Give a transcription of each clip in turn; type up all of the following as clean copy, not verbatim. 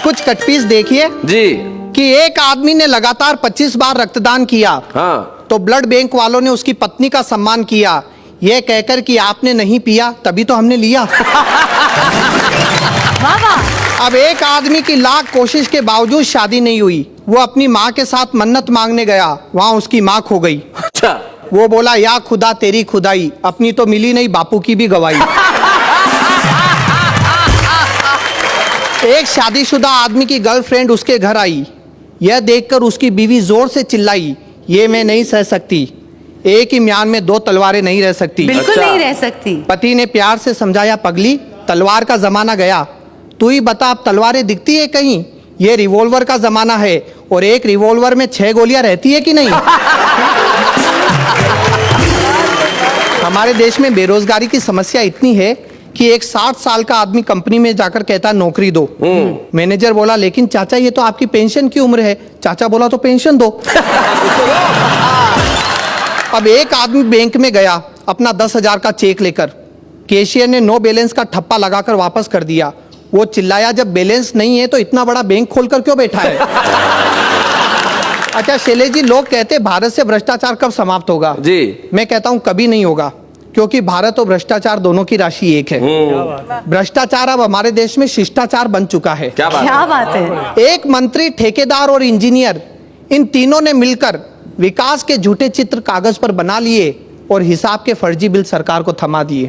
कुछ कटपीस देखिए जी कि एक आदमी ने लगातार 25 बार रक्तदान किया। हाँ तो ब्लड बैंक वालों ने उसकी पत्नी का सम्मान किया, यह कहकर कि आपने नहीं पिया तभी तो हमने लिया। अब एक आदमी की लाख कोशिश के बावजूद शादी नहीं हुई। वो अपनी माँ के साथ मन्नत मांगने गया, वहां उसकी माँ खो गई। अच्छा वो बोला, या खुदा तेरी खुदाई, अपनी तो मिली नहीं, बापू की भी गवाई। एक शादीशुदा आदमी की गर्लफ्रेंड उसके घर आई। यह देखकर उसकी बीवी जोर से चिल्लाई, ये मैं नहीं सह सकती, एक ही म्यान में दो तलवारें नहीं रह सकती। बिल्कुल अच्छा। नहीं रह सकती। पति ने प्यार से समझाया, पगली तलवार का जमाना गया, तू ही बता अब तलवारें दिखती है कहीं? ये रिवॉल्वर का जमाना है, और एक रिवॉल्वर में 6 गोलियां रहती है कि नहीं? हमारे देश में बेरोजगारी की समस्या इतनी है कि एक 60 साल का आदमी कंपनी में जाकर कहता नौकरी दो। मैनेजर बोला, लेकिन चाचा ये तो आपकी पेंशन की उम्र है। चाचा बोला, तो पेंशन दो। अब एक आदमी बैंक में गया अपना 10,000 का चेक लेकर। कैशियर ने नो बैलेंस का ठप्पा लगाकर वापस कर दिया। वो चिल्लाया, जब बैलेंस नहीं है तो इतना बड़ा बैंक खोलकर क्यों बैठा है? अच्छा शैलेश जी, लोग कहते हैं भारत से भ्रष्टाचार कब समाप्त होगा? जी मैं कहता हूं कभी नहीं होगा, क्योंकि भारत और भ्रष्टाचार दोनों की राशि एक है। भ्रष्टाचार अब हमारे देश में शिष्टाचार बन चुका है। क्या बात है? एक मंत्री, ठेकेदार और इंजीनियर, इन तीनों ने मिलकर विकास के झूठे चित्र कागज पर बना लिए और हिसाब के फर्जी बिल सरकार को थमा दिए।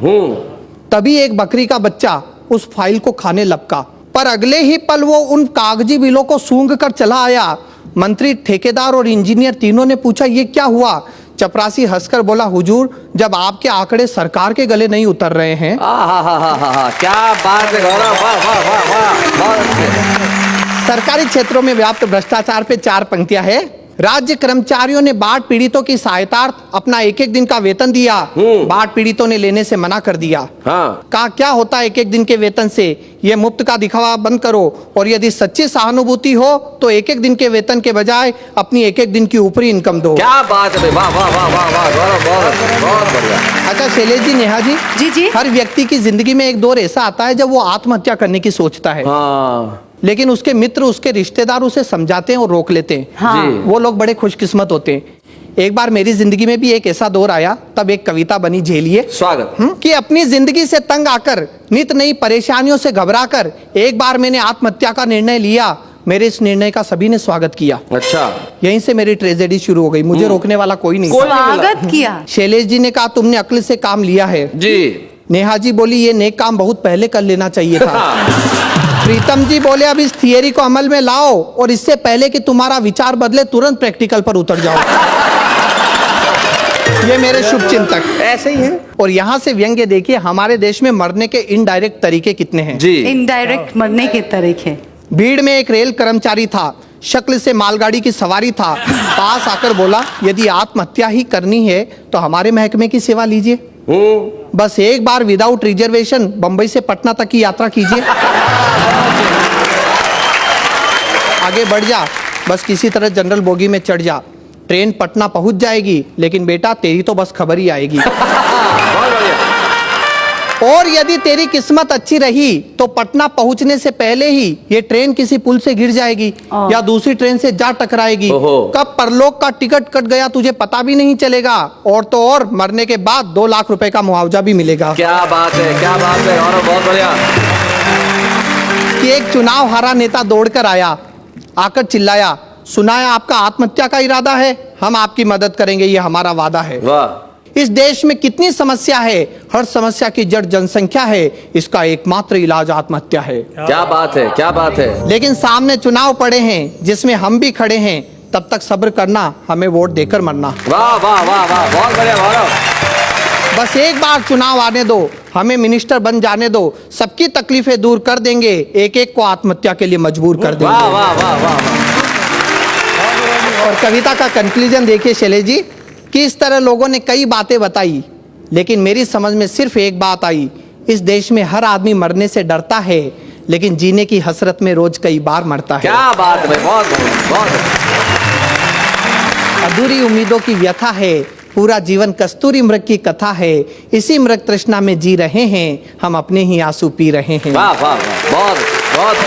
तभी एक बकरी का बच्चा उस फाइल को खाने लपका, पर अगले ही पल वो उन कागजी बिलों को सूंघ कर चला आया। मंत्री, ठेकेदार और इंजीनियर तीनों ने पूछा, ये क्या हुआ? चपरासी हंसकर बोला, हुजूर जब आपके आंकड़े सरकार के गले नहीं उतर रहे हैं। क्या बात है गौरव, वाह वाह वाह वाह, बहुत अच्छे। सरकारी क्षेत्रों में व्याप्त भ्रष्टाचार पे 4 पंक्तियां है। राज्य कर्मचारियों ने बाढ़ पीड़ितों की सहायतार्थ अपना 1-1 दिन का वेतन दिया। बाढ़ पीड़ितों ने लेने से मना कर दिया। कहा, क्या होता है 1-1 दिन के वेतन से? ये मुफ्त का दिखावा बंद करो, और यदि सच्ची सहानुभूति हो तो 1-1 दिन के वेतन के बजाय अपनी 1-1 दिन की ऊपरी इनकम दो। क्या बात है, वाह वाह वाह वाह वाह, गौरव बहुत बढ़िया। अच्छा शैलेश जी, नेहा जी, जी हर व्यक्ति की जिंदगी में एक दौर ऐसा आता है जब वो आत्महत्या करने की सोचता है। लेकिन उसके मित्र, उसके रिश्तेदार उसे समझाते हैं और रोक लेते हैं। हाँ। वो लोग बड़े खुशकिस्मत होते हैं। एक बार मेरी जिंदगी में भी एक ऐसा दौर आया, तब एक कविता बनी, झेलिए। स्वागत। कि अपनी जिंदगी से तंग आकर, नित नई परेशानियों से घबराकर एक बार मैंने आत्महत्या का निर्णय लिया। मेरे इस निर्णय का सभी ने स्वागत किया। अच्छा, यहीं से मेरी ट्रेजेडी शुरू हो गई। मुझे रोकने वाला कोई नहीं। स्वागत किया। शैलेश जी ने कहा, तुमने अक्ल से काम लिया है। जी। नेहा जी बोली, ये नेक काम बहुत पहले कर लेना चाहिए था। प्रीतम जी बोले, अब इस थियरी को अमल में लाओ, और इससे पहले कि तुम्हारा विचार बदले तुरंत प्रैक्टिकल पर उतर जाओ। ये मेरे शुभ चिंतक ऐसे ही हैं। और यहाँ से व्यंग्य देखिए, हमारे देश में मरने के इनडायरेक्ट तरीके कितने हैं। जी। इनडायरेक्ट मरने के तरीके। भीड़ में एक रेल कर्मचारी था, शक्ल से मालगाड़ी की सवारी था। पास आकर बोला, यदि आत्महत्या ही करनी है तो हमारे महकमे की सेवा लीजिए। बस एक बार विदाउट रिजर्वेशन बंबई से पटना तक की यात्रा कीजिए। आगे बढ़ जा, बस किसी तरह जनरल बोगी में चढ़ जा। ट्रेन पटना पहुंच जाएगी, लेकिन बेटा तेरी तो बस खबर ही आएगी। और यदि तेरी किस्मत अच्छी रही तो पटना पहुंचने से पहले ही ये ट्रेन किसी पुल से गिर जाएगी या दूसरी ट्रेन से जा टकराएगी। कब परलोक का टिकट कट गया तुझे पता भी नहीं चलेगा। और तो और मरने के बाद 2 लाख रुपए का मुआवजा भी मिलेगा। क्या बात है, क्या बात है, और बहुत बढ़िया। कि एक चुनाव हारा नेता दौड़कर आया, आकर चिल्लाया, सुना है आपका आत्महत्या का इरादा है, हम आपकी मदद करेंगे, ये हमारा वादा है। वाह। इस देश में कितनी समस्या है, हर समस्या की जड़ जनसंख्या है, इसका एकमात्र इलाज आत्महत्या है। क्या बात है, क्या बात है। लेकिन सामने चुनाव पड़े हैं जिसमें हम भी खड़े हैं, तब तक सब्र करना, हमें वोट देकर मरना। वाह वाह वाह वाह, बहुत बढ़िया गौरव। बस एक बार चुनाव आने दो, हमें मिनिस्टर बन जाने दो, सबकी तकलीफें दूर कर देंगे, एक-एक को आत्महत्या के लिए मजबूर कर देंगे। वाह वाह वाह वाह। और कविता का कंक्लूजन देखिए शैलेश जी, कि इस तरह लोगों ने कई बातें बताई, लेकिन मेरी समझ में सिर्फ एक बात आई, इस देश में हर आदमी मरने से डरता है, लेकिन जीने की हसरत में रोज कई बार मरता है। क्या बात है, बहुत बहुत। अधूरी उम्मीदों की व्यथा है, पूरा जीवन कस्तूरी मृग की कथा है, इसी मृग तृष्णा में जी रहे हैं, हम अपने ही आंसू पी रहे हैं। वाह वाह वाह, बहुत बहुत।